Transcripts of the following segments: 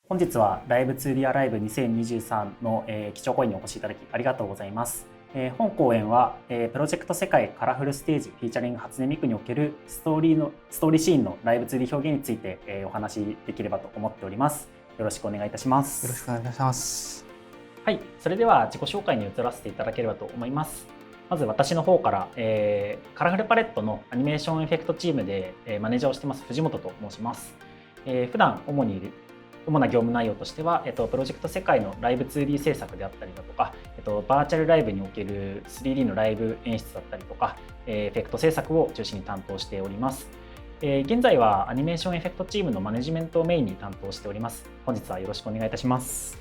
本日はライブ 2D アライブ2023の、基調講演にお越しいただきありがとうございます。本講演は、プロジェクト世界カラフルステージフィーチャリング初音ミクにおけるストーリーシーンのライブ 2D 表現について、お話しできればと思っております。よろしくお願いいたします。よろしくお願いいたします。はい、それでは自己紹介に移らせていただければと思います。まず私の方から、カラフルパレットのアニメーションエフェクトチームで、マネージャーをしています藤本と申します。普段主な業務内容としては、プロジェクト世界のライブ 2D 制作であったりだとか、バーチャルライブにおける 3D のライブ演出だったりとか、エフェクト制作を中心に担当しております。現在はアニメーションエフェクトチームのマネジメントをメインに担当しております。本日はよろしくお願いいたします。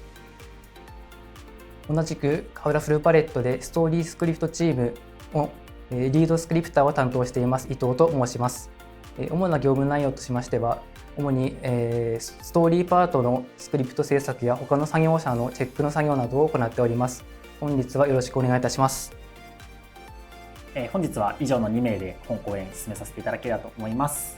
同じくカラフルパレットでストーリースクリプトチームのリードスクリプターを担当しています伊藤と申します。主な業務内容としましては、主にストーリーパートのスクリプト制作や他の作業者のチェックの作業などを行っております。本日はよろしくお願いいたします。本日は以上の2名で本講演進めさせていただければと思います。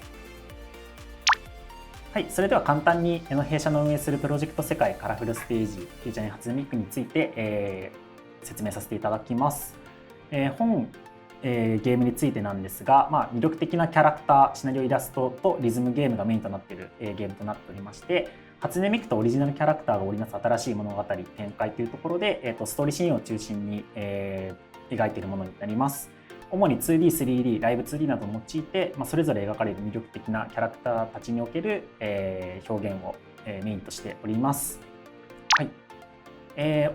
はい、それでは簡単に弊社の運営するプロジェクト世界カラフルステージフィーチャリング初音ミクについて、説明させていただきます。ゲームについてなんですが、魅力的なキャラクター、シナリオ、イラストとリズムゲームがメインとなっている、ゲームとなっておりまして、初音ミクとオリジナルキャラクターが織りなす新しい物語展開というところで、ストーリーシーンを中心に、描いているものになります。主に 2D、3D、ライブ 2D などを用いて、それぞれ描かれる魅力的なキャラクターたちにおける、表現を、メインとしております。はい。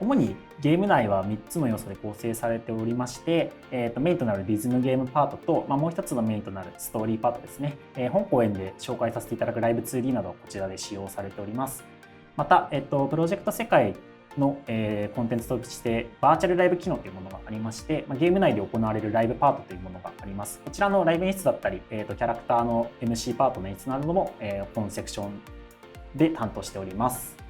主にゲーム内は3つの要素で構成されておりまして、メインとなるリズムゲームパートと、もう一つのメインとなるストーリーパートですね。本講演で紹介させていただくライブ 2D などこちらで使用されております。また、プロジェクト世界の、コンテンツとしてバーチャルライブ機能というものがありまして、ゲーム内で行われるライブパートというものがあります。こちらのライブ演出だったり、キャラクターの MC パートの演出なども、本セクションで担当しております。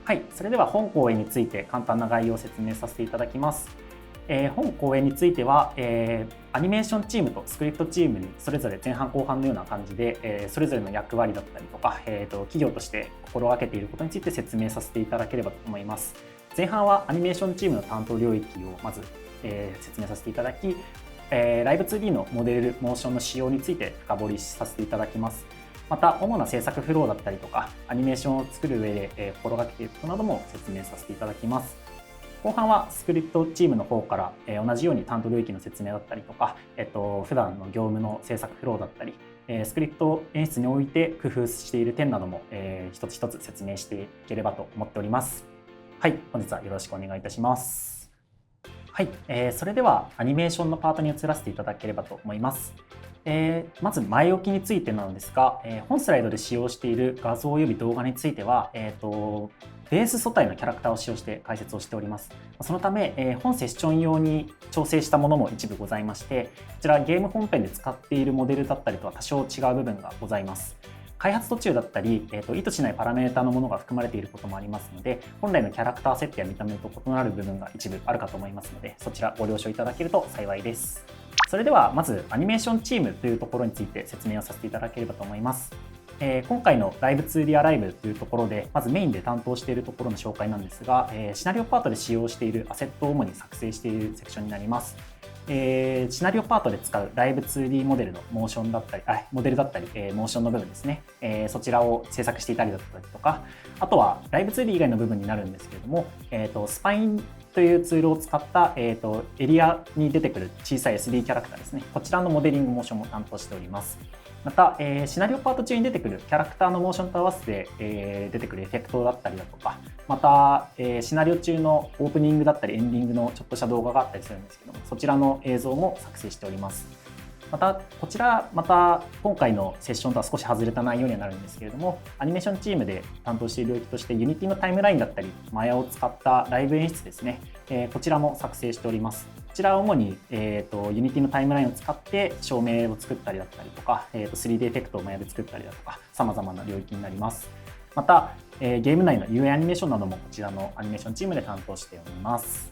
はい、それでは本講演について簡単な概要を説明させていただきます。本講演については、アニメーションチームとスクリプトチームにそれぞれ前半後半のような感じで、それぞれの役割だったりとか、企業として心がけていることについて説明させていただければと思います。前半はアニメーションチームの担当領域をまず、説明させていただき、ライブ 2D のモデルモーションの仕様について深掘りさせていただきます。また主な制作フローだったりとかアニメーションを作る上で心がけていることなども説明させていただきます。後半はスクリプトチームの方から同じように担当領域の説明だったりとか普段の業務の制作フローだったりスクリプト演出において工夫している点なども一つ一つ説明していければと思っております。はい、本日はよろしくお願いいたします。はい、それではアニメーションのパートに移らせていただければと思います。まず前置きについてなのですが、本スライドで使用している画像及び動画については、ベース素体のキャラクターを使用して解説をしております。そのため、本セッション用に調整したものも一部ございまして、こちらゲーム本編で使っているモデルだったりとは多少違う部分がございます。開発途中だったり、意図しないパラメータのものが含まれていることもありますので、本来のキャラクター設定や見た目と異なる部分が一部あるかと思いますので、そちらご了承いただけると幸いです。それではまずアニメーションチームというところについて説明をさせていただければと思います。今回のライブ 2D アライブというところでまずメインで担当しているところの紹介なんですが、シナリオパートで使用しているアセットを主に作成しているセクションになります。シナリオパートで使うライブ 2D モデルのモーションだったりモデルだったり、モーションの部分ですね、そちらを制作していたりだったりとか、あとはライブ 2D 以外の部分になるんですけれども、スパインというツールを使った、エリアに出てくる小さい SD キャラクターですね、こちらのモデリングモーションも担当しております。また、シナリオパート中に出てくるキャラクターのモーションと合わせて、出てくるエフェクトだったりだとか、また、シナリオ中のオープニングだったりエンディングのちょっとした動画があったりするんですけども、そちらの映像も作成しております。またこちら今回のセッションとは少し外れた内容にはなるんですけれども、アニメーションチームで担当している領域として Unity のタイムラインだったりマヤを使ったライブ演出ですね、こちらも作成しております。こちらは主に、Unity のタイムラインを使って照明を作ったりだったりとか、3D エフェクトをマヤで作ったりだとか様々な領域になります。また、ゲーム内の UI アニメーションなどもこちらのアニメーションチームで担当しております。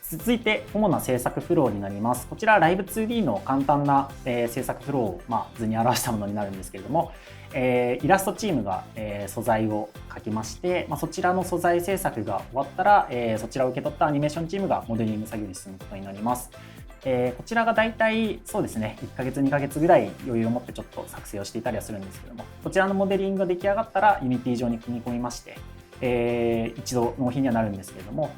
続いて主な制作フローになります。こちらライブ 2D の簡単な、制作フローを、図に表したものになるんですけれども、イラストチームが、素材を描きまして、そちらの素材制作が終わったら、そちらを受け取ったアニメーションチームがモデリング作業に進むことになります。こちらがだいたいそうですね、1ヶ月2ヶ月ぐらい余裕を持ってちょっと作成をしていたりはするんですけども、こちらのモデリングが出来上がったら Unity 上に組み込みまして、一度納品にはなるんですけれども、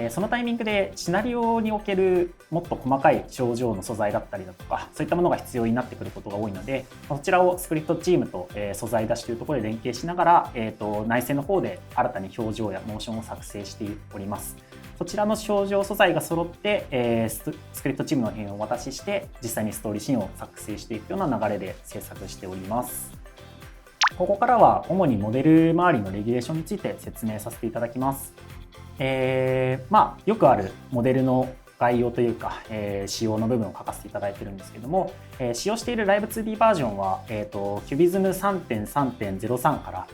そのタイミングでシナリオにおけるもっと細かい症状の素材だったりだとか、そういったものが必要になってくることが多いので、こちらをスクリプトチームと、素材出しというところで連携しながら、内製の方で新たに表情やモーションを作成しております。そちらの表情素材が揃って、スクリプトチームの辺をお渡しして実際にストーリーシーンを作成していくような流れで制作しております。ここからは主にモデル周りのレギュレーションについて説明させていただきます。よくあるモデルの概要というか、仕様の部分を書かせていただいているんですけども、使用している Live2D バージョンは、Cubism 3.3.03 から、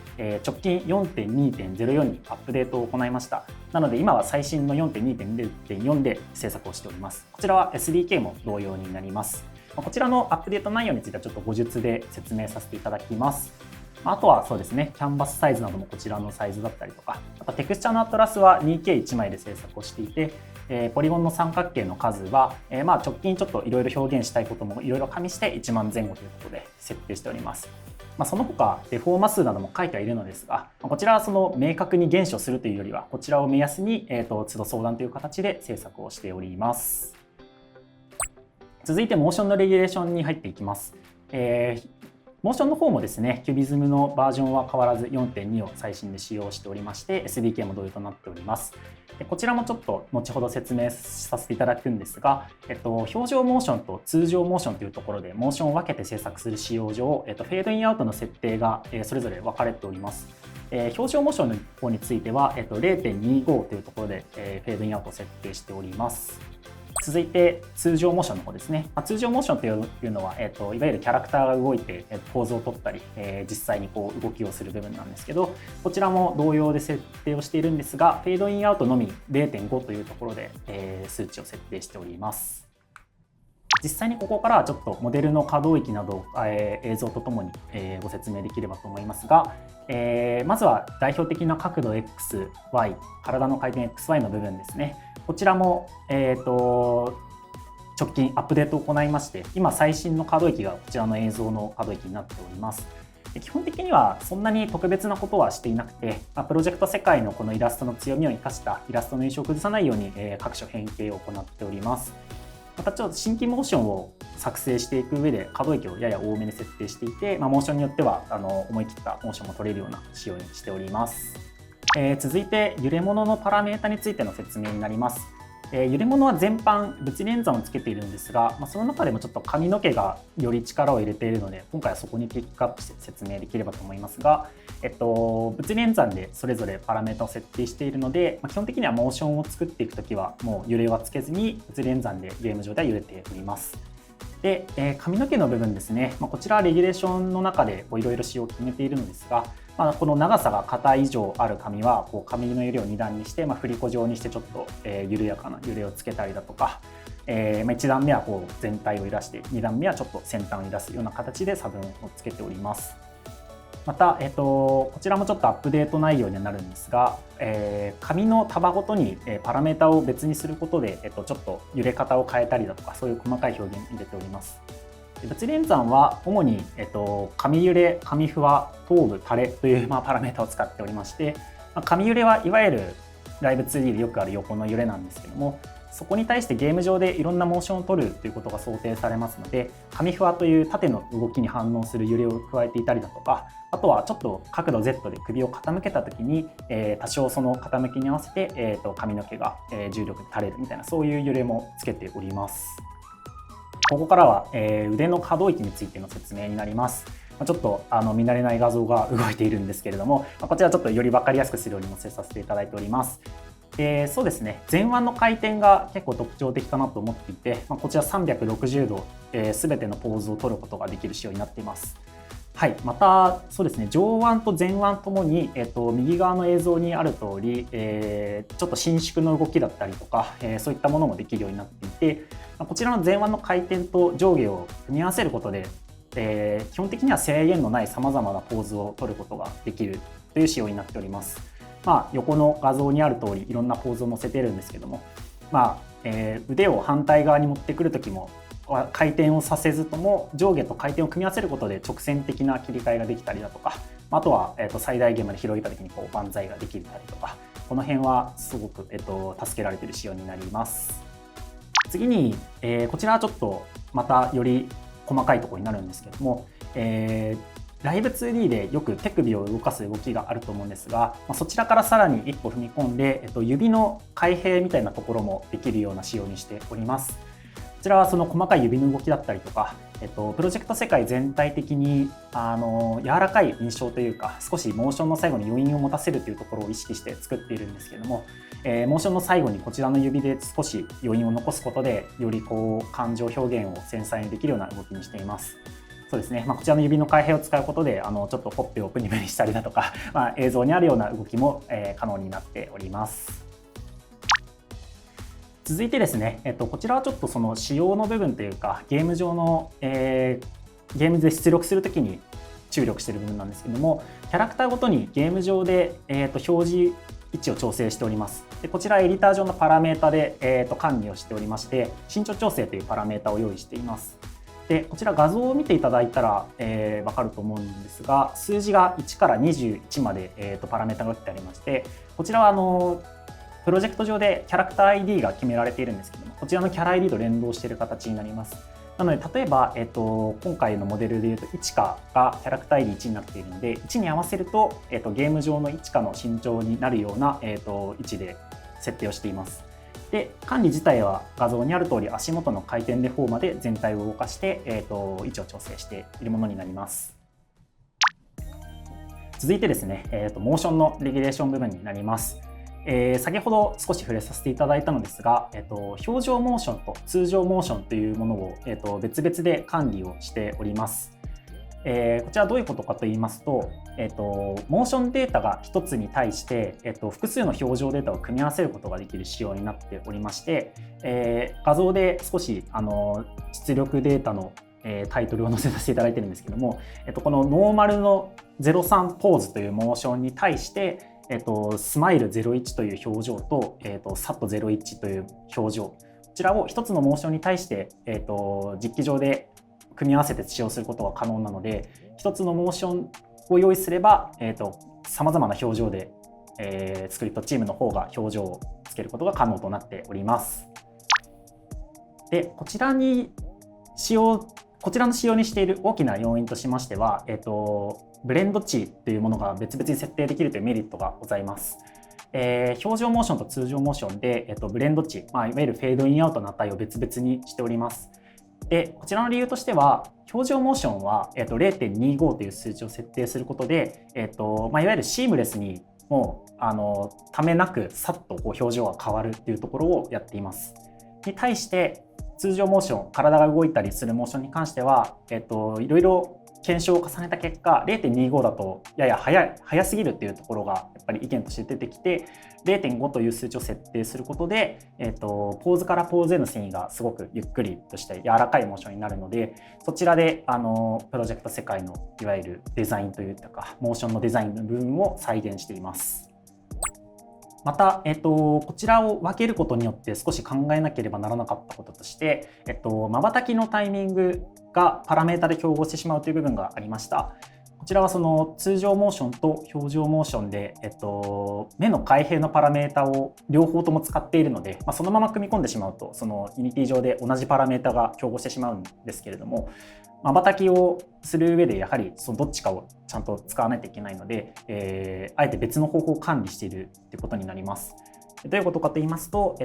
直近 4.2.04 にアップデートを行いました。なので今は最新の 4.2.0.4 で制作をしております。こちらは SDK も同様になります。こちらのアップデート内容についてはちょっと後述で説明させていただきます。あとはそうですね、キャンバスサイズなどもこちらのサイズだったりとか、あとテクスチャのアトラスは 2K1 枚で制作をしていて、ポリゴンの三角形の数は、直近ちょっといろいろ表現したいこともいろいろ加味して1万前後ということで設定しております。その他デフォーマ数なども書いてはいるのですが、こちらはその明確に減少するというよりは、こちらを目安に、都度相談という形で制作をしております。続いてモーションのレギュレーションに入っていきます。モーションの方もですね、Cubism のバージョンは変わらず 4.2 を最新で使用しておりまして、SDK も同様となっております。こちらもちょっと後ほど説明させていただくんですが、表情モーションと通常モーションというところでモーションを分けて制作する仕様上、フェードインアウトの設定がそれぞれ分かれております。表情モーションの方については 0.25 というところでフェードインアウトを設定しております。続いて通常モーションの方ですね。通常モーションというのは、いわゆるキャラクターが動いてポーズを取ったり、実際にこう動きをする部分なんですけど、こちらも同様で設定をしているんですが、フェードインアウトのみ 0.5 というところで、数値を設定しております。実際にここからはちょっとモデルの可動域など、映像とともに、ご説明できればと思いますが、まずは代表的な角度 XY、体の回転 XY の部分ですね。こちらも、直近アップデートを行いまして、今最新の可動域がこちらの映像の可動域になっております。基本的にはそんなに特別なことはしていなくて、プロジェクト世界のこのイラストの強みを生かしたイラストの印象を崩さないように、各種変形を行っております。またちょっと新規モーションを作成していく上で可動域をやや多めに設定していて、モーションによっては思い切ったモーションも取れるような仕様にしております。続いて揺れ物のパラメータについての説明になります。揺れ物は全般物理演算をつけているんですが、その中でもちょっと髪の毛がより力を入れているので、今回はそこにピックアップして説明できればと思いますが、物理演算でそれぞれパラメータを設定しているので、基本的にはモーションを作っていくときはもう揺れはつけずに物理演算でゲーム上では揺れております。で、髪の毛の部分ですね、こちらはレギュレーションの中でいろいろ仕様を決めているのですが、この長さが肩以上ある髪は髪の揺れを2段にして、振り子状にしてちょっと緩やかな揺れをつけたりだとか、1段目は全体を揺らして、2段目はちょっと先端を揺らすような形で差分をつけております。また、こちらもちょっとアップデート内容になるんですが、紙の束ごとにパラメータを別にすることで、ちょっと揺れ方を変えたりだとか、そういう細かい表現を入れております。物理演算は主に、紙揺れ、紙ふわ、頭部、垂れというパラメータを使っておりまして、紙揺れはいわゆるライブ 2D でよくある横の揺れなんですけども、そこに対してゲーム上でいろんなモーションを取るということが想定されますので、紙ふわという縦の動きに反応する揺れを加えていたりだとか、あとはちょっと角度 Z で首を傾けた時に、多少その傾きに合わせて、髪の毛が重力で垂れるみたいな、そういう揺れもつけております。ここからは、腕の可動域についての説明になります。ちょっと見慣れない画像が動いているんですけれども、こちらちょっとより分かりやすくするように載せさせていただいております。そうですね、前腕の回転が結構特徴的かなと思っていて、こちら360度、全てのポーズを取ることができる仕様になっています。はい、またそうですね、上腕と前腕ともに、右側の映像にある通り、ちょっと伸縮の動きだったりとか、そういったものもできるようになっていて、こちらの前腕の回転と上下を組み合わせることで、基本的には制限のないさまざまなポーズを取ることができるという仕様になっております。横の画像にある通りいろんなポーズを載せてるんですけども、腕を反対側に持ってくる時も回転をさせずとも上下と回転を組み合わせることで直線的な切り替えができたりだとか、あとは最大限まで広げた時に万歳ができたりとか、この辺はすごく助けられている仕様になります。次にこちらはちょっとまたより細かいところになるんですけども、ライブ 2D でよく手首を動かす動きがあると思うんですが、そちらからさらに一歩踏み込んで、指の開閉みたいなところもできるような仕様にしております。こちらはその細かい指の動きだったりとか、プロジェクト世界全体的に柔らかい印象というか、少しモーションの最後に余韻を持たせるというところを意識して作っているんですけども、モーションの最後にこちらの指で少し余韻を残すことで、より感情表現を繊細にできるような動きにしています。そうですね、こちらの指の開閉を使うことでちょっとほっぺをプニプニしたりだとか、映像にあるような動きも可能になっております。続いてですね、こちらはちょっとその仕様の部分というか、ゲーム上の、ゲームで出力するときに注力している部分なんですけども、キャラクターごとにゲーム上で、表示位置を調整しております。でこちらエディター上のパラメータで、管理をしておりまして、身長調整というパラメータを用意しています。でこちら画像を見ていただいたら分かると思うんですが、数字が1から21まで、パラメータが打ってありまして、こちらはプロジェクト上でキャラクター ID が決められているんですけども、こちらのキャラ ID と連動している形になります。なので例えば、今回のモデルでいうとイチカがキャラクター ID1 になっているので、1に合わせると、ゲーム上のイチカの身長になるような、位置で設定をしています。で管理自体は画像にある通り足元の回転でフォーマで全体を動かして、位置を調整しているものになります。続いてですね、モーションのレギュレーション部分になります。先ほど少し触れさせていただいたのですが、表情モーションと通常モーションというものを、別々で管理をしております。こちらはどういうことかと言いますと、モーションデータが1つに対して、複数の表情データを組み合わせることができる仕様になっておりまして、画像で少し出力データのタイトルを載せさせていただいているんですけども、このノーマルの03ポーズというモーションに対して、スマイル01という表情と、サット01という表情、こちらを1つのモーションに対して、実機上で組み合わせて使用することが可能なので、1つのモーションを用意すればさまざまな表情で、スクリプトチームの方が表情をつけることが可能となっております。でこちらの仕様にしている大きな要因としましては、ブレンド値というものが別々に設定できるというメリットがございます。表情モーションと通常モーションで、ブレンド値、いわゆるフェードインアウトの値を別々にしております。でこちらの理由としては、表情モーションは、0.25 という数値を設定することで、いわゆるシームレスにもうためなくさっと表情が変わるというところをやっています。に対して通常モーション、体が動いたりするモーションに関しては、いろいろ検証を重ねた結果、 0.25 だとやや早すぎるっていうところがやっぱり意見として出てきて、 0.5 という数値を設定することで、ポーズからポーズへの遷移がすごくゆっくりとした柔らかいモーションになるので、そちらでプロジェクト世界のいわゆるデザインというかモーションのデザインの部分を再現しています。また、こちらを分けることによって少し考えなければならなかったこととして、瞬きのタイミングがパラメータで競合してしまうという部分がありました。こちらはその通常モーションと表情モーションで、目の開閉のパラメータを両方とも使っているので、そのまま組み込んでしまうとそのユニティ上で同じパラメータが競合してしまうんですけれども、瞬きをする上でやはりそのどっちかをちゃんと使わないといけないので、あえて別の方法を管理しているということになります。どういうことかと言いますと、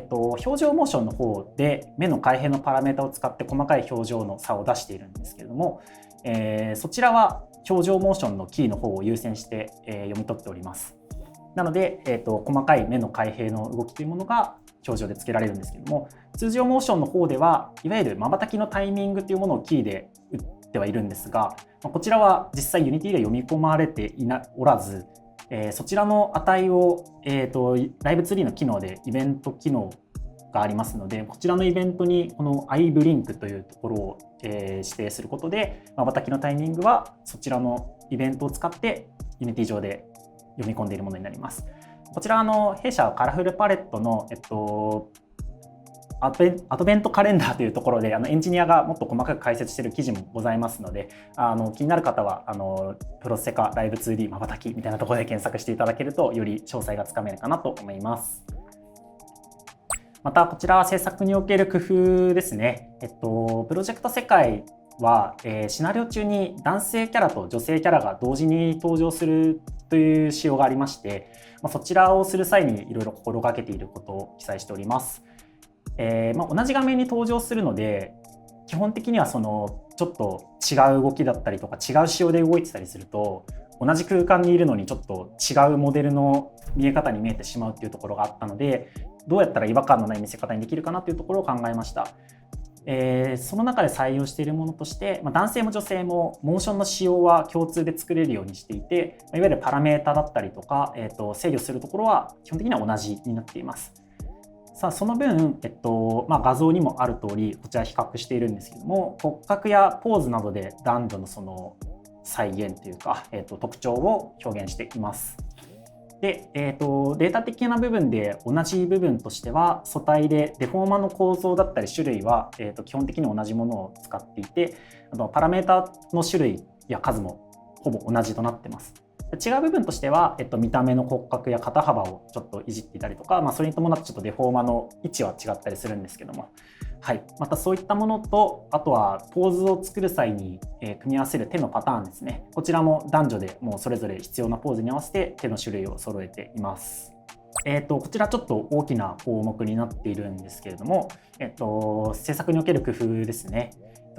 表情モーションの方で目の開閉のパラメータを使って細かい表情の差を出しているんですけれども、そちらは表情モーションのキーの方を優先して、読み取っております。なので、細かい目の開閉の動きというものが表情でつけられるんですけども、通常モーションの方ではいわゆる瞬きのタイミングというものをキーでってはいるんですが、こちらは実際 Unity で読み込まれておらず、そちらの値を、Live2D の機能でイベント機能がありますので、こちらのイベントにこの iBlink というところを、指定することで、瞬きのタイミングはそちらのイベントを使って Unity 上で読み込んでいるものになります。こちら弊社カラフルパレットの、アドベントカレンダーというところでエンジニアがもっと細かく解説している記事もございますので、気になる方はプロセカライブ 2D 瞬きみたいなところで検索していただけるとより詳細がつかめるかなと思います。またこちらは制作における工夫ですね。プロジェクト世界は、シナリオ中に男性キャラと女性キャラが同時に登場するという仕様がありまして、そちらをする際にいろいろ心がけていることを記載しております。同じ画面に登場するので、基本的にはちょっと違う動きだったりとか違う仕様で動いてたりすると、同じ空間にいるのにちょっと違うモデルの見え方に見えてしまうっていうところがあったので、どうやったら違和感のない見せ方にできるかなというところを考えました。その中で採用しているものとして、男性も女性もモーションの仕様は共通で作れるようにしていて、いわゆるパラメータだったりとか、制御するところは基本的には同じになっています。さあその分、画像にもある通りこちら比較しているんですけども、骨格やポーズなどで男女のその再現というか、特徴を表現しています。で、データ的な部分で同じ部分としては素体でデフォーマの構造だったり種類は、基本的に同じものを使っていて、パラメータの種類や数もほぼ同じとなっています。違う部分としては、見た目の骨格や肩幅をちょっといじっていたりとか、それに伴ってちょっとデフォーマの位置は違ったりするんですけども、はい、またそういったものと、あとはポーズを作る際に、組み合わせる手のパターンですね。こちらも男女でもうそれぞれ必要なポーズに合わせて手の種類を揃えています。こちらちょっと大きな項目になっているんですけれども、制作における工夫ですね。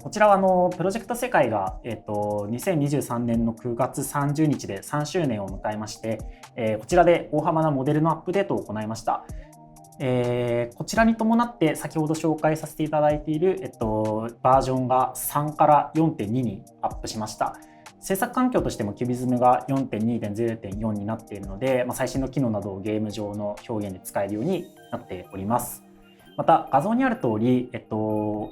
こちらはプロジェクト世界が、2023年の9月30日で3周年を迎えまして、こちらで大幅なモデルのアップデートを行いました。こちらに伴って先ほど紹介させていただいている、バージョンが3から 4.2 にアップしました。制作環境としてもキュビズムが 4.2.0.4 になっているので、最新の機能などをゲーム上の表現で使えるようになっております。また画像にある通り、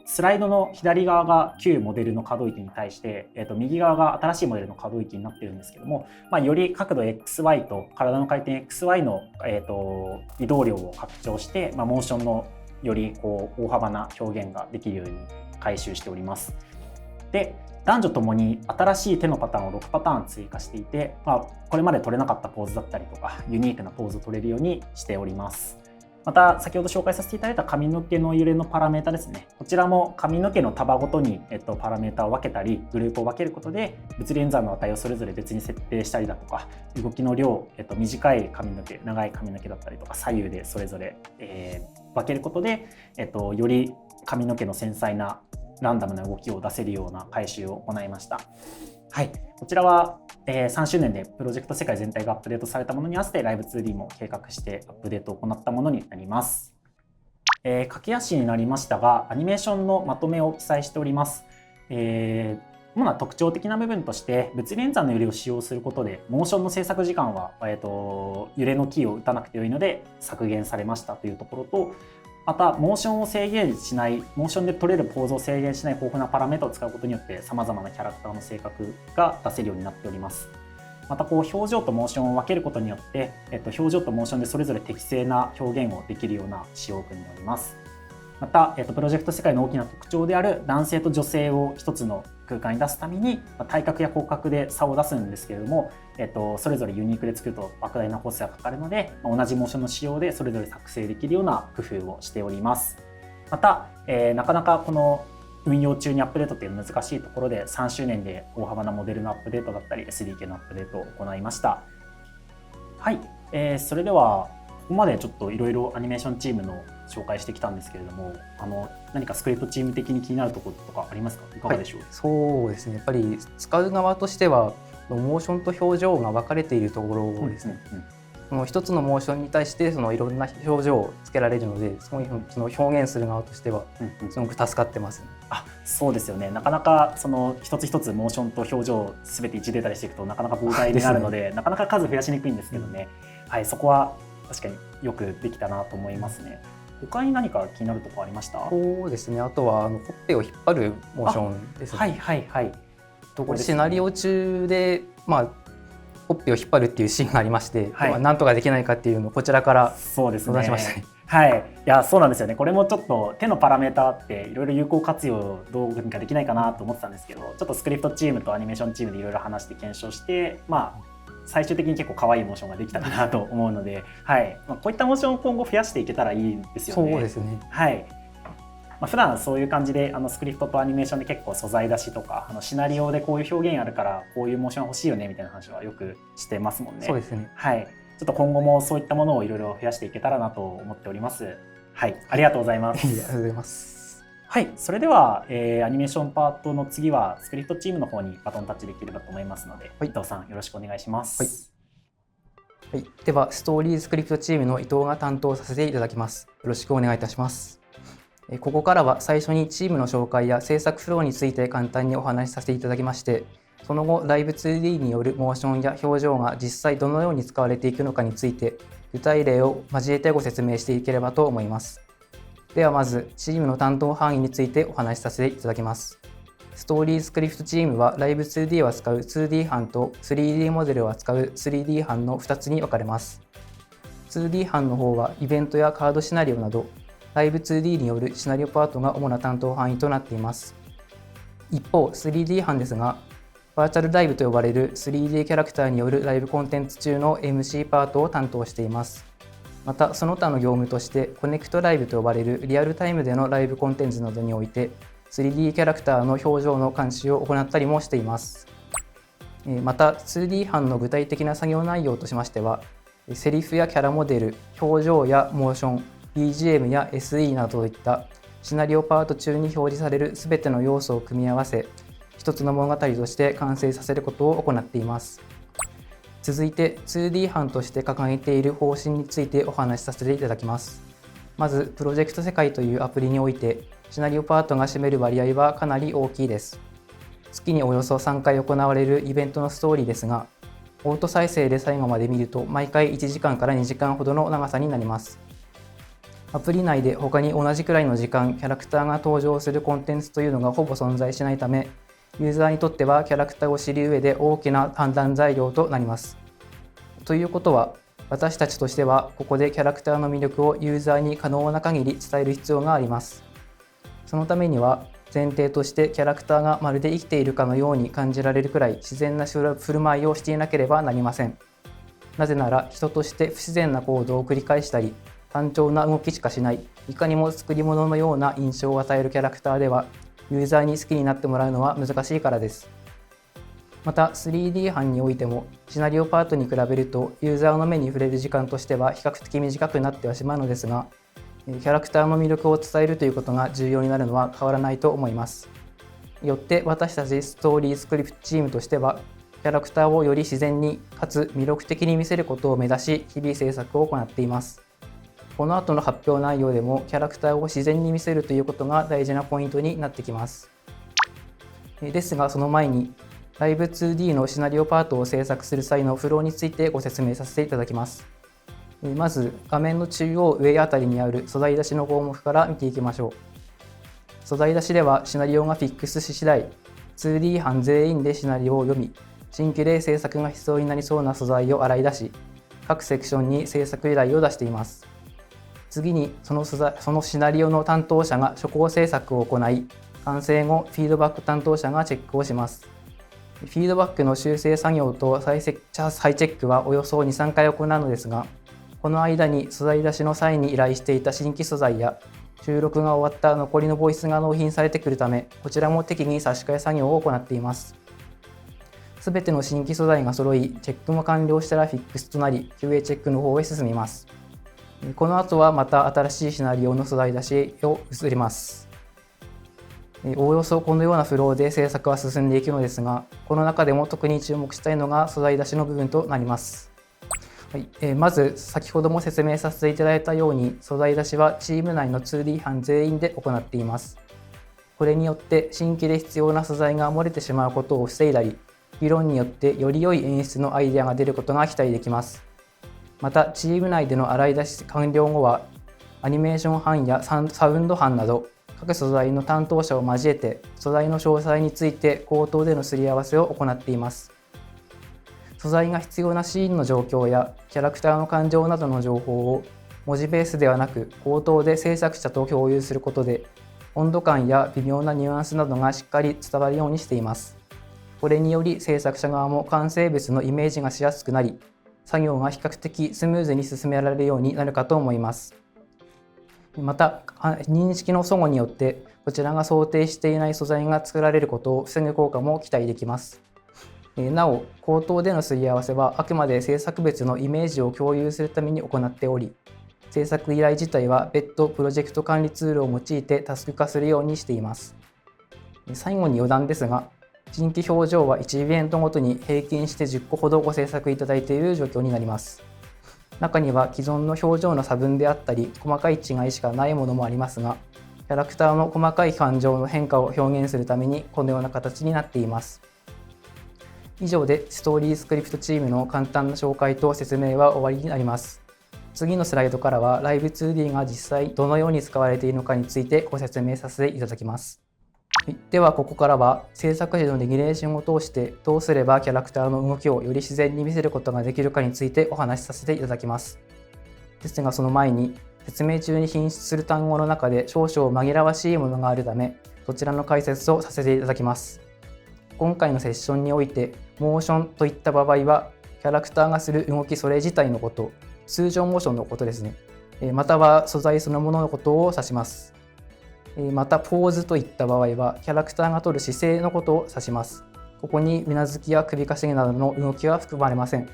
スライドの左側が旧モデルの可動域に対して、右側が新しいモデルの可動域になっているんですけども、より角度 XY と体の回転 XY の、移動量を拡張して、モーションのより大幅な表現ができるように改修しております。で、男女ともに新しい手のパターンを6パターン追加していて、これまで取れなかったポーズだったりとかユニークなポーズを取れるようにしております。また先ほど紹介させていただいた髪の毛の揺れのパラメータですね。こちらも髪の毛の束ごとに、パラメータを分けたりグループを分けることで物理演算の値をそれぞれ別に設定したりだとか、動きの量、短い髪の毛長い髪の毛だったりとか左右でそれぞれ、分けることで、より髪の毛の繊細なランダムな動きを出せるような改修を行いました。はい、こちらは、3周年でプロジェクト世界全体がアップデートされたものに合わせて Live2D も計画してアップデートを行ったものになります。駆け足になりましたが、アニメーションのまとめを記載しております。主な特徴的な部分として、物理演算の揺れを使用することでモーションの制作時間は、揺れのキーを打たなくてよいので削減されましたというところと、またモーションを制限しない、モーションで取れるポーズを制限しない豊富なパラメータを使うことによって様々なキャラクターの性格が出せるようになっております。また表情とモーションを分けることによって、表情とモーションでそれぞれ適正な表現をできるような仕様になります。また、プロジェクト世界の大きな特徴である男性と女性を一つの空間に出すために、体格や骨格で差を出すんですけれども、それぞれユニークで作ると莫大なコストがかかるので、同じモーションの仕様でそれぞれ作成できるような工夫をしております。また、なかなかこの運用中にアップデートという難しいところで3周年で大幅なモデルのアップデートだったり SDK のアップデートを行いました。はい、それではここまでちょっといろいろアニメーションチームの紹介してきたんですけれども、何かスクリプトチーム的に気になるところとかありますか？いかがでしょう？そうですね、やっぱり使う側としてはモーションと表情が分かれているところですね。その一つのモーションに対してそのいろんな表情をつけられるので、その表現する側としてはすごく助かってます、ね。そうですよね。なかなかその一つ一つモーションと表情すべて1データにしていくとなかなか膨大になるので、なかなか数増やしにくいんですけどね、はい、そこは確かによくできたなと思いますね。他に何か気になるところありました？そうですね。あとはほっぺを引っ張るモーションですね。はいはいはい。これシナリオ中でほっぺを引っ張るっていうシーンがありまして、はい、なんとかできないかっていうのをこちらからそうですね。出しましたね。はい、いやそうなんですよね。これもちょっと手のパラメータっていろいろ有効活用どうにかできないかなと思ってたんですけど、ちょっとスクリプトチームとアニメーションチームでいろいろ話して検証して、最終的に結構可愛いモーションができたかなと思うので、はい、こういったモーションを今後増やしていけたらいいですよね。そうですね。はい。普段そういう感じでスクリプトとアニメーションで結構素材出しとかシナリオでこういう表現あるからこういうモーション欲しいよねみたいな話はよくしてますもんね。そうですね。はい。ちょっと今後もそういったものをいろいろ増やしていけたらなと思っております。はい、ありがとうございます。ありがとうございます。はい、それでは、アニメーションパートの次はスクリプトチームの方にバトンタッチできればと思いますので、伊藤さんよろしくお願いします。はい。ではストーリースクリプトチームの伊藤が担当させていただきます。よろしくお願いいたします。ここからは最初にチームの紹介や制作フローについて簡単にお話しさせていただきまして、その後ライブ 2D によるモーションや表情が実際どのように使われていくのかについて具体例を交えてご説明していければと思います。ではまずチームの担当範囲についてお話しさせていただきます。ストーリースクリプトチームはライブ 2D を扱う 2D 班と 3D モデルを扱う 3D 班の2つに分かれます。2D 班の方はイベントやカードシナリオなどライブ 2D によるシナリオパートが主な担当範囲となっています。一方 3D 班ですが、バーチャルライブと呼ばれる 3D キャラクターによるライブコンテンツ中の MC パートを担当しています。またその他の業務としてコネクトライブと呼ばれるリアルタイムでのライブコンテンツなどにおいて 3D キャラクターの表情の監視を行ったりもしています。また 2D 班の具体的な作業内容としましては、セリフやキャラモデル、表情やモーション、BGM や SE などといったシナリオパート中に表示されるすべての要素を組み合わせ、一つの物語として完成させることを行っています。続いて 2D 班として掲げている方針についてお話しさせていただきます。まず、プロジェクト世界というアプリにおいて、シナリオパートが占める割合はかなり大きいです。月におよそ3回行われるイベントのストーリーですが、オート再生で最後まで見ると毎回1時間から2時間ほどの長さになります。アプリ内で他に同じくらいの時間、キャラクターが登場するコンテンツというのがほぼ存在しないため、ユーザーにとってはキャラクターを知る上で大きな判断材料となります。ということは、私たちとしてはここでキャラクターの魅力をユーザーに可能な限り伝える必要があります。そのためには、前提としてキャラクターがまるで生きているかのように感じられるくらい自然な振る舞いをしていなければなりません。なぜなら、人として不自然な行動を繰り返したり、単調な動きしかしない、いかにも作り物のような印象を与えるキャラクターでは、ユーザーに好きになってもらうのは難しいからです。また 3D 班においても、シナリオパートに比べるとユーザーの目に触れる時間としては比較的短くなってはしまうのですが、キャラクターの魅力を伝えるということが重要になるのは変わらないと思います。よって私たちストーリースクリプトチームとしては、キャラクターをより自然にかつ魅力的に見せることを目指し、日々制作を行っています。この後の発表内容でもキャラクターを自然に見せるということが大事なポイントになってきます。ですがその前に、ライブ 2D のシナリオパートを制作する際のフローについてご説明させていただきます。まず画面の中央上あたりにある素材出しの項目から見ていきましょう。素材出しではシナリオがフィックスし次第、2D 班全員でシナリオを読み、新規で制作が必要になりそうな素材を洗い出し、各セクションに制作依頼を出しています。次にそのシナリオの担当者が初稿制作を行い、完成後フィードバック担当者がチェックをします。フィードバックの修正作業と再チェックはおよそ 2,3 回行うのですが、この間に素材出しの際に依頼していた新規素材や収録が終わった残りのボイスが納品されてくるため、こちらも適宜差し替え作業を行っています。すべての新規素材が揃い、チェックも完了したらフィックスとなり、QA チェックの方へ進みます。この後はまた新しいシナリオの素材出しを移ります。おおよそこのようなフローで制作は進んでいくのですが、この中でも特に注目したいのが素材出しの部分となります。はい、まず先ほども説明させていただいたように、素材出しはチーム内の 2D 班全員で行っています。これによって新規で必要な素材が漏れてしまうことを防いだり、議論によってより良い演出のアイデアが出ることが期待できます。またチーム内での洗い出し完了後は、アニメーション班やサウンド班など各素材の担当者を交えて素材の詳細について口頭でのすり合わせを行っています。素材が必要なシーンの状況やキャラクターの感情などの情報を文字ベースではなく口頭で制作者と共有することで、温度感や微妙なニュアンスなどがしっかり伝わるようにしています。これにより制作者側も完成物のイメージがしやすくなり、作業が比較的スムーズに進められるようになるかと思います。また、認識の齟齬によってこちらが想定していない素材が作られることを防ぐ効果も期待できます。なお、口頭でのすり合わせはあくまで制作物のイメージを共有するために行っており、制作依頼自体は別途プロジェクト管理ツールを用いてタスク化するようにしています。最後に余談ですが、新規表情は1イベントごとに平均して10個ほどご制作いただいている状況になります。中には既存の表情の差分であったり細かい違いしかないものもありますが、キャラクターの細かい感情の変化を表現するためにこのような形になっています。以上でストーリースクリプトチームの簡単な紹介と説明は終わりになります。次のスライドからはライブ 2D が実際どのように使われているのかについてご説明させていただきます。ではここからは制作時のレギュレーションを通してどうすればキャラクターの動きをより自然に見せることができるかについてお話しさせていただきます。ですがその前に、説明中に品質する単語の中で少々紛らわしいものがあるため、そちらの解説をさせていただきます。今回のセッションにおいてモーションといった場合はキャラクターがする動きそれ自体のこと、通常モーションのことですね。または素材そのもののことを指します。またポーズといった場合はキャラクターが取る姿勢のことを指します。ここにうなずきや首かしげなどの動きは含まれません。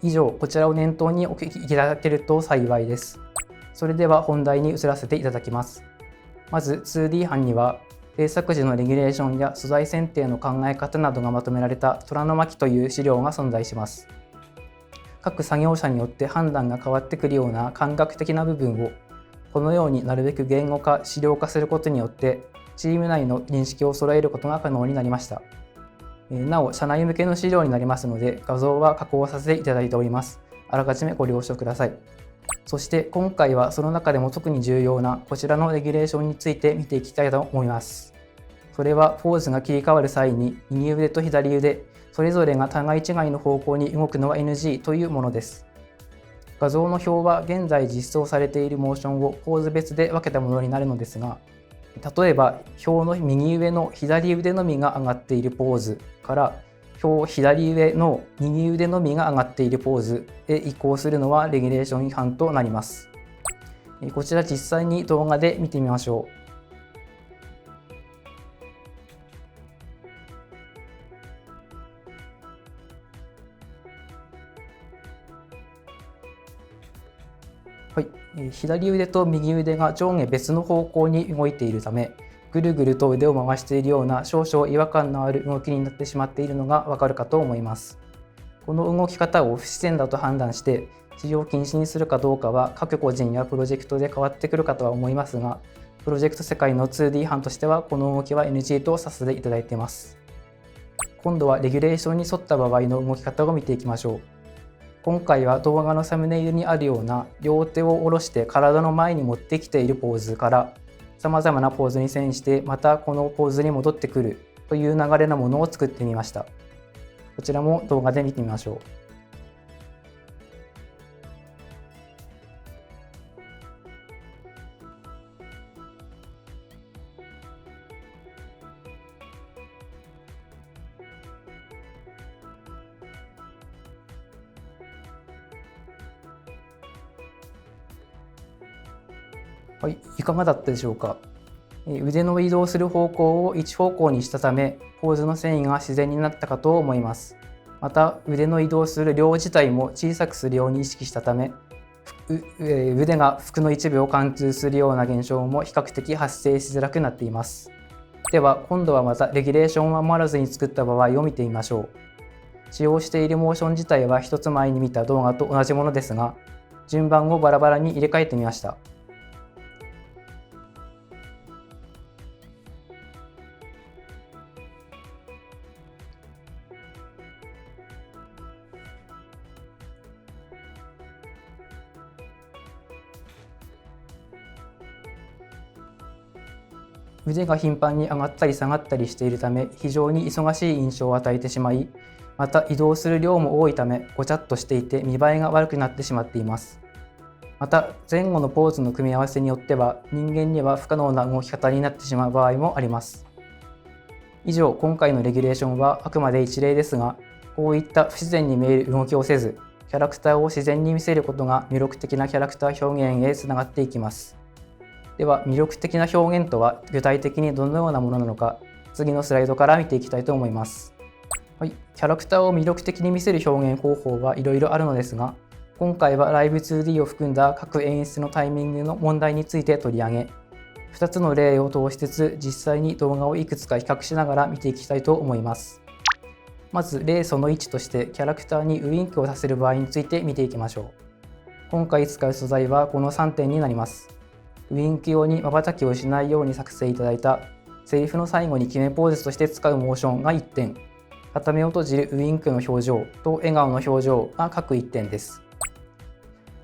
以上、こちらを念頭にお聞きいただけると幸いです。それでは本題に移らせていただきます。まず 2D 班には制作時のレギュレーションや素材選定の考え方などがまとめられた虎の巻という資料が存在します。各作業者によって判断が変わってくるような感覚的な部分をこのようになるべく言語化、資料化することによってチーム内の認識を揃えることが可能になりました。なお、社内向けの資料になりますので画像は加工させていただいております。あらかじめご了承ください。そして今回はその中でも特に重要なこちらのレギュレーションについて見ていきたいと思います。それはポーズが切り替わる際に右腕と左腕それぞれが互い違いの方向に動くのは NG というものです。画像の表は現在実装されているモーションをポーズ別で分けたものになるのですが、例えば表の右上の左腕のみが上がっているポーズから表左上の右腕のみが上がっているポーズへ移行するのはレギュレーション違反となります。こちら実際に動画で見てみましょう。はい、左腕と右腕が上下別の方向に動いているため、ぐるぐると腕を回しているような少々違和感のある動きになってしまっているのがわかるかと思います。この動き方を不自然だと判断して使用禁止にするかどうかは各個人やプロジェクトで変わってくるかとは思いますが、プロジェクト世界の 2D 班としてはこの動きは NG とさせていただいています。今度はレギュレーションに沿った場合の動き方を見ていきましょう。今回は動画のサムネイルにあるような両手を下ろして体の前に持ってきているポーズから様々なポーズに遷してまたこのポーズに戻ってくるという流れのものを作ってみました。こちらも動画で見てみましょう。はい、いかがだったでしょうか。腕の移動する方向を一方向にしたため、ポーズの繊維が自然になったかと思います。また、腕の移動する量自体も小さくするように意識したため、腕が服の一部を貫通するような現象も比較的発生しづらくなっています。では、今度はまたレギュレーションを守らずに作った場合を見てみましょう。使用しているモーション自体は一つ前に見た動画と同じものですが、順番をバラバラに入れ替えてみました。腕が頻繁に上がったり下がったりしているため、非常に忙しい印象を与えてしまい、また移動する量も多いため、ごちゃっとしていて見栄えが悪くなってしまっています。また、前後のポーズの組み合わせによっては、人間には不可能な動き方になってしまう場合もあります。以上、今回のレギュレーションはあくまで一例ですが、こういった不自然に見える動きをせず、キャラクターを自然に見せることが魅力的なキャラクター表現へつながっていきます。では、魅力的な表現とは具体的にどのようなものなのか、次のスライドから見ていきたいと思います。はい、キャラクターを魅力的に見せる表現方法はいろいろあるのですが、今回はライブ 2D を含んだ各演出のタイミングの問題について取り上げ、2つの例を通しつつ実際に動画をいくつか比較しながら見ていきたいと思います。まず例その1としてキャラクターにウインクをさせる場合について見ていきましょう。今回使う素材はこの3点になります。ウインク用に瞬きをしないように作成いただいたセリフの最後に決めポーズとして使うモーションが1点、片目を閉じるウインクの表情と笑顔の表情が各1点です。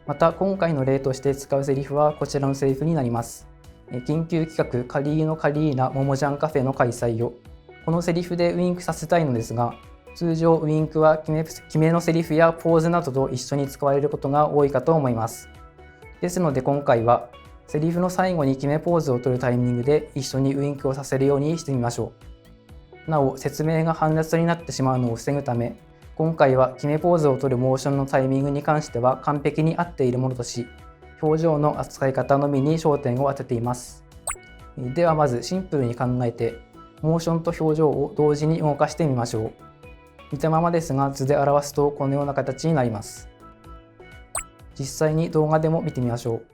また今回の例として使うセリフはこちらのセリフになります。緊急企画カリーノカリーナモモジャンカフェの開催を。このセリフでウインクさせたいのですが、通常ウインクは決めのセリフやポーズなどと一緒に使われることが多いかと思います。ですので今回はセリフの最後に決めポーズを取るタイミングで一緒にウインクをさせるようにしてみましょう。なお、説明が煩雑になってしまうのを防ぐため、今回は決めポーズを取るモーションのタイミングに関しては完璧に合っているものとし、表情の扱い方のみに焦点を当てています。ではまずシンプルに考えて、モーションと表情を同時に動かしてみましょう。見たままですが図で表すとこのような形になります。実際に動画でも見てみましょう。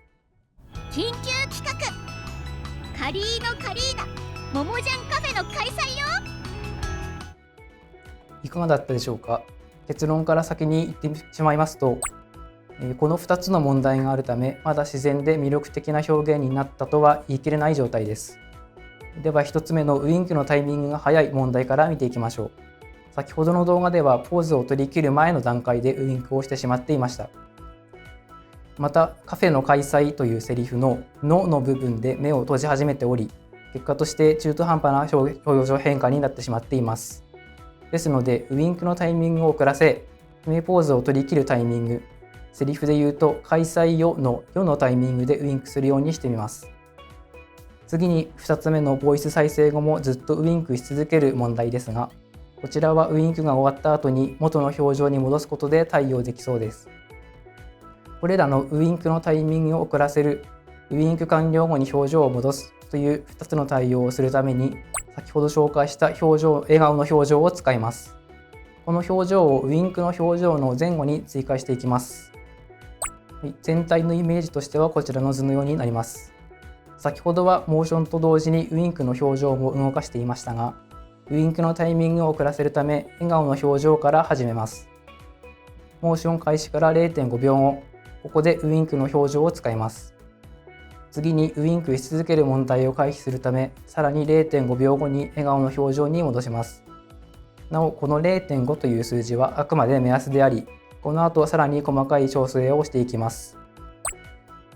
緊急企画カリーノカリーナモモジャンカフェの開催よ。いかがだったでしょうか。結論から先に言ってしまいますと、この2つの問題があるためまだ自然で魅力的な表現になったとは言い切れない状態です。では1つ目のウインクのタイミングが早い問題から見ていきましょう。先ほどの動画ではポーズを取り切る前の段階でウインクをしてしまっていました。またカフェの開催というセリフののの部分で目を閉じ始めており、結果として中途半端な表情変化になってしまっています。ですのでウインクのタイミングを遅らせ、決めポーズを取り切るタイミング、セリフで言うと開催よのよのタイミングでウインクするようにしてみます。次に2つ目のボイス再生後もずっとウインクし続ける問題ですが、こちらはウインクが終わった後に元の表情に戻すことで対応できそうです。これらのウインクのタイミングを遅らせる、ウインク完了後に表情を戻すという2つの対応をするために、先ほど紹介した笑顔の表情を使います。この表情をウインクの表情の前後に追加していきます。全体のイメージとしてはこちらの図のようになります。先ほどはモーションと同時にウインクの表情も動かしていましたが、ウインクのタイミングを遅らせるため笑顔の表情から始めます。モーション開始から 0.5 秒後、ここでウインクの表情を使います。次にウインクし続ける問題を回避するため、さらに 0.5 秒後に笑顔の表情に戻します。なお、この 0.5 という数字はあくまで目安であり、この後さらに細かい調整をしていきます。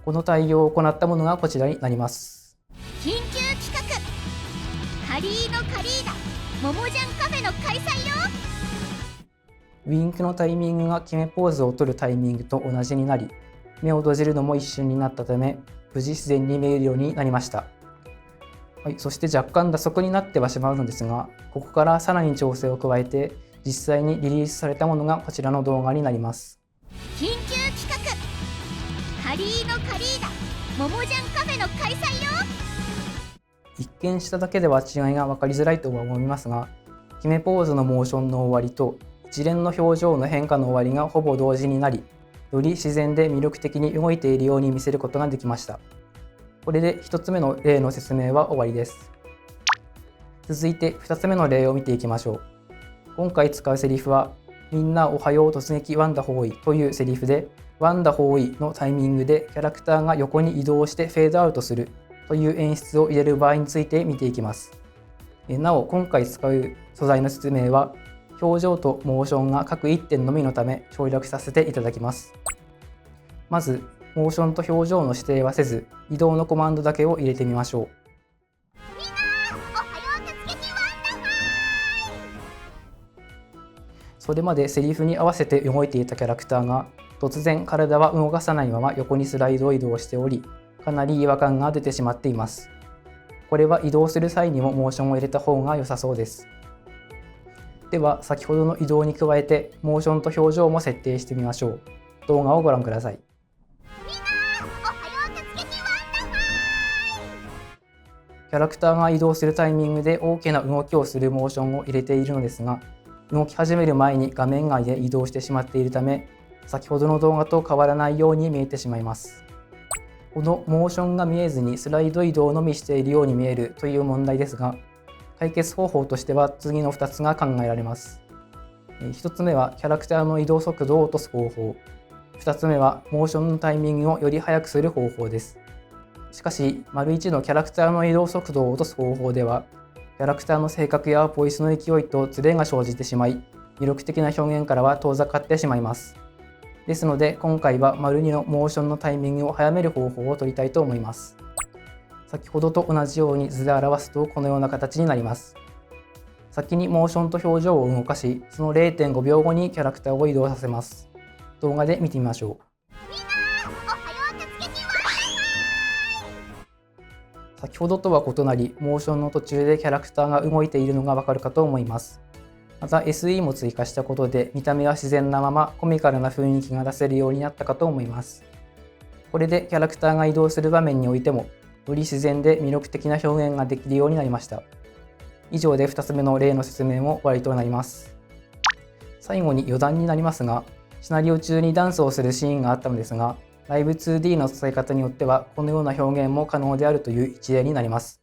この対応を行ったものがこちらになります。緊急企画カリーノカリーナモモジャンカフェの開催よ。ウインクのタイミングが決めポーズを取るタイミングと同じになり、目を閉じるのも一瞬になったため、無事自然に見えるようになりました。そして若干打足になってはしまうのですが、ここからさらに調整を加えて、実際にリリースされたものがこちらの動画になります。緊急企画カリーノカリーナモモジャンカフェの開催よ。一見しただけでは違いが分かりづらいとは思いますが、決めポーズのモーションの終わりと一連の表情の変化の終わりがほぼ同時になり、より自然で魅力的に動いているように見せることができました。これで1つ目の例の説明は終わりです。続いて2つ目の例を見ていきましょう。今回使うセリフは、みんなおはよう突撃ワンダホーイというセリフで、ワンダホーイのタイミングでキャラクターが横に移動してフェードアウトするという演出を入れる場合について見ていきます。なお、今回使う素材の説明は、表情とモーションが各1点のみのため省略させていただきます。まず、モーションと表情の指定はせず、移動のコマンドだけを入れてみましょう。それまでセリフに合わせて動いていたキャラクターが、突然体は動かさないまま横にスライドを移動しており、かなり違和感が出てしまっています。これは移動する際にもモーションを入れた方が良さそうです。では、先ほどの移動に加えて、モーションと表情も設定してみましょう。動画をご覧ください。キャラクターが移動するタイミングで大きな動きをするモーションを入れているのですが、動き始める前に画面外で移動してしまっているため、先ほどの動画と変わらないように見えてしまいます。このモーションが見えずにスライド移動のみしているように見えるという問題ですが、解決方法としては次の2つが考えられます。1つ目はキャラクターの移動速度を落とす方法。2つ目はモーションのタイミングをより速くする方法です。しかし、1のキャラクターの移動速度を落とす方法では、キャラクターの性格やボイスの勢いとズレが生じてしまい、魅力的な表現からは遠ざかってしまいます。ですので、今回は2のモーションのタイミングを早める方法を取りたいと思います。先ほどと同じように図で表すとこのような形になります。先にモーションと表情を動かし、その 0.5 秒後にキャラクターを移動させます。動画で見てみましょう。先ほどとは異なり、モーションの途中でキャラクターが動いているのがわかるかと思います。また SE も追加したことで見た目は自然なままコミカルな雰囲気が出せるようになったかと思います。これでキャラクターが移動する場面においても、より自然で魅力的な表現ができるようになりました。以上で2つ目の例の説明も終わりとなります。最後に余談になりますが、シナリオ中にダンスをするシーンがあったのですが、ライブ 2D の使い方によってはこのような表現も可能であるという一例になります。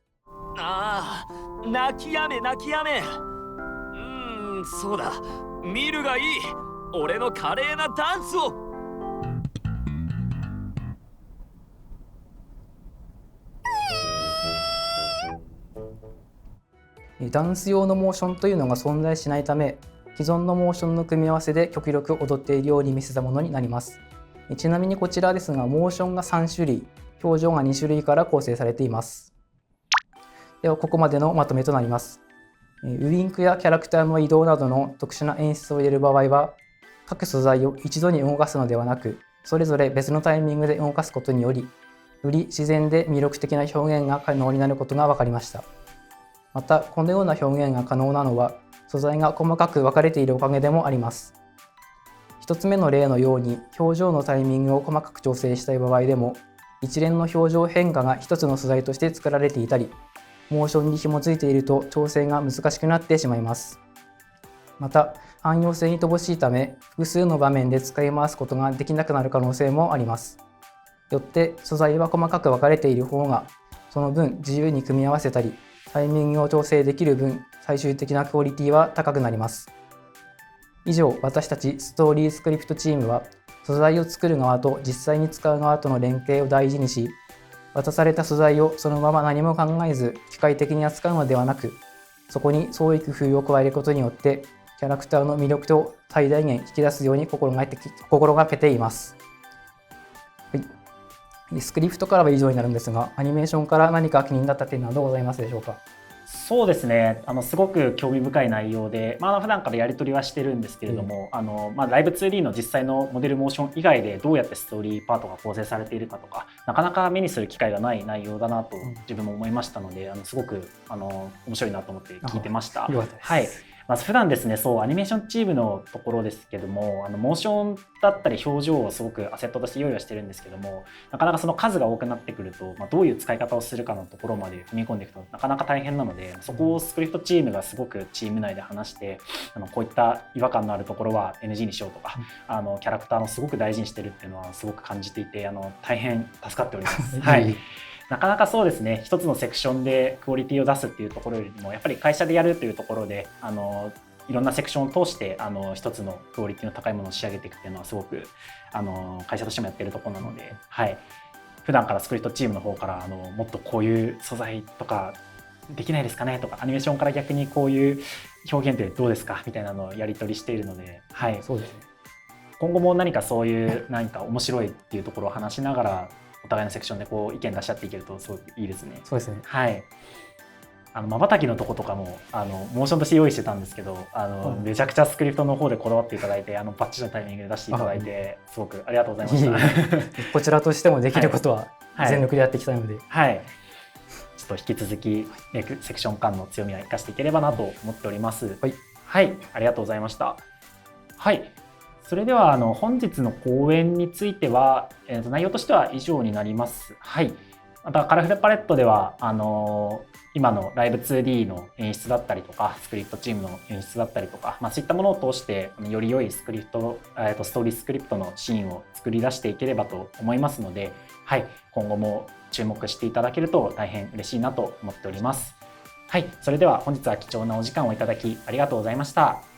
ああ、泣きやめ泣きやめ。そうだ、見るがいい。俺の華麗なダンスを。ダンス用のモーションというのが存在しないため、既存のモーションの組み合わせで極力踊っているように見せたものになります。ちなみにこちらですが、モーションが3種類、表情が2種類から構成されています。では、ここまでのまとめとなります。ウインクやキャラクターの移動などの特殊な演出を入れる場合は、各素材を一度に動かすのではなく、それぞれ別のタイミングで動かすことにより、より自然で魅力的な表現が可能になることが分かりました。また、このような表現が可能なのは、素材が細かく分かれているおかげでもあります。1つ目の例のように、表情のタイミングを細かく調整したい場合でも、一連の表情変化が1つの素材として作られていたり、モーションに紐づいていると調整が難しくなってしまいます。また、汎用性に乏しいため、複数の場面で使い回すことができなくなる可能性もあります。よって、素材は細かく分かれている方が、その分自由に組み合わせたり、タイミングを調整できる分、最終的なクオリティは高くなります。以上、私たちストーリースクリプトチームは、素材を作る側と実際に使う側との連携を大事にし、渡された素材をそのまま何も考えず機械的に扱うのではなく、そこに創意工夫を加えることによって、キャラクターの魅力を最大限引き出すように心がけています。はい、スクリプトからは以上になるんですが、アニメーションから何か気になった点などございますでしょうか？そうですね、すごく興味深い内容で、普段からやり取りはしてるんですけれども、ライブ 2D の実際のモデルモーション以外でどうやってストーリーパートが構成されているかとか、なかなか目にする機会がない内容だなと自分も思いましたので、すごく面白いなと思って聞いてました。よかったです。はい、普段ですね、アニメーションチームのところですけども、モーションだったり表情をすごくアセットとして用意はしてるんですけども、なかなかその数が多くなってくると、どういう使い方をするかのところまで踏み込んでいくとなかなか大変なので、そこをスクリプトチームがすごくチーム内で話して、こういった違和感のあるところは NG にしようとか、キャラクターのすごく大事にしてるっていうのはすごく感じていて、大変助かっております。はい、なかなかそうですね、一つのセクションでクオリティを出すっていうところよりも、やっぱり会社でやるというところでいろんなセクションを通して一つのクオリティの高いものを仕上げていくっていうのはすごく会社としてもやってるところなので、はい、普段からスクリプトチームの方からもっとこういう素材とかできないですかねとか、アニメーションから逆にこういう表現ってどうですかみたいなのをやり取りしているので、はい、そうですね。今後も何かそういう何か面白いっていうところを話しながらお互いのセクションでこう意見出し合っていけるとすごくいいですね。そうですね。はい。瞬きのとことかもモーションとして用意してたんですけどめちゃくちゃスクリプトの方でこだわっていただいてバッチリのタイミングで出していただいてすごくありがとうございました。こちらとしてもできることは全力でやっていきたいので、はい、ちょっと引き続きセクション間の強みは生かしていければなと思っております。はい、はい、ありがとうございました。はい、それでは本日の講演については、内容としては以上になります。はい、またカラフルパレットでは今のライブ 2D の演出だったりとかスクリプトチームの演出だったりとか、そういったものを通してより良いストーリースクリプトのシーンを作り出していければと思いますので、はい、今後も注目していただけると大変嬉しいなと思っております。はい、それでは本日は貴重なお時間をいただきありがとうございました。